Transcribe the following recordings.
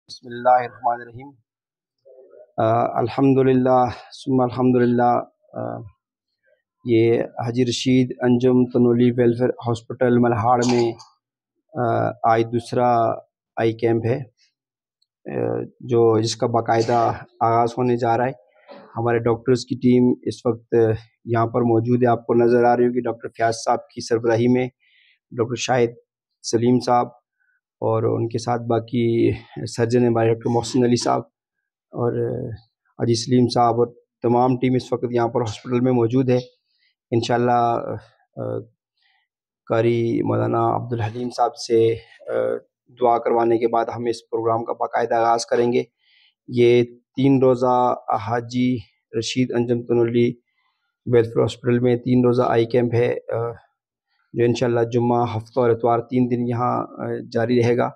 بسم اللہ الرحمن الرحیم۔ الحمدللہ ثم الحمدللہ۔ یہ حاجی رشید انجم تنولی ویلفیئر ہاسپٹل ملہاڑ میں آج دوسرا آئی کیمپ ہے جس کا باقاعدہ آغاز ہونے جا رہا ہے۔ ہمارے ڈاکٹرز کی ٹیم اس وقت یہاں پر موجود ہے، آپ کو نظر آ رہی ہوگی ڈاکٹر فیاض صاحب کی سربراہی میں، ڈاکٹر شاہد سلیم صاحب اور ان کے ساتھ باقی سرجن ہمارے ڈاکٹر محسن علی صاحب اور حاجی سلیم صاحب، اور تمام ٹیم اس وقت یہاں پر ہاسپٹل میں موجود ہے۔ انشاءاللہ قاری مولانا عبدالحلیم صاحب سے دعا کروانے کے بعد ہم اس پروگرام کا باقاعدہ آغاز کریں گے۔ یہ 3 روزہ حاجی رشید انجم تنولی ویلفیئر ہاسپٹل میں 3 روزہ آئی کیمپ ہے جو انشاءاللہ جمعہ، ہفتہ اور اتوار 3 دن یہاں جاری رہے گا۔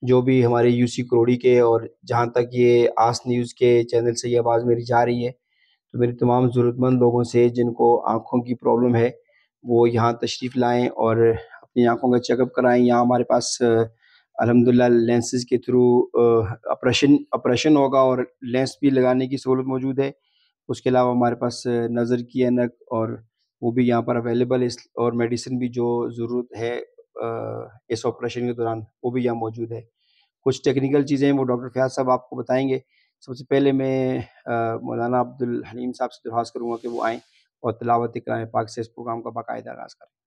جو بھی ہمارے یو سی کروڑی کے اور جہاں تک یہ آس نیوز کے چینل سے یہ آواز میری جا رہی ہے، تو میری تمام ضرورت مند لوگوں سے جن کو آنکھوں کی پرابلم ہے وہ یہاں تشریف لائیں اور اپنی آنکھوں کا چیک اپ کرائیں۔ یہاں ہمارے پاس الحمدللہ لینسز کے تھرو آپریشن ہوگا اور لینس بھی لگانے کی سہولت موجود ہے۔ اس کے علاوہ ہمارے پاس نظر کی اینک اور وہ بھی یہاں پر اویلیبل ہے، اور میڈیسن بھی جو ضرورت ہے اس آپریشن کے دوران وہ بھی یہاں موجود ہے۔ کچھ ٹیکنیکل چیزیں وہ ڈاکٹر فیاض صاحب آپ کو بتائیں گے۔ سب سے پہلے میں مولانا عبدالحلیم صاحب سے درخواست کروں گا کہ وہ آئیں اور تلاوت کلام پاک سے اس پروگرام کا باقاعدہ آغاز کریں۔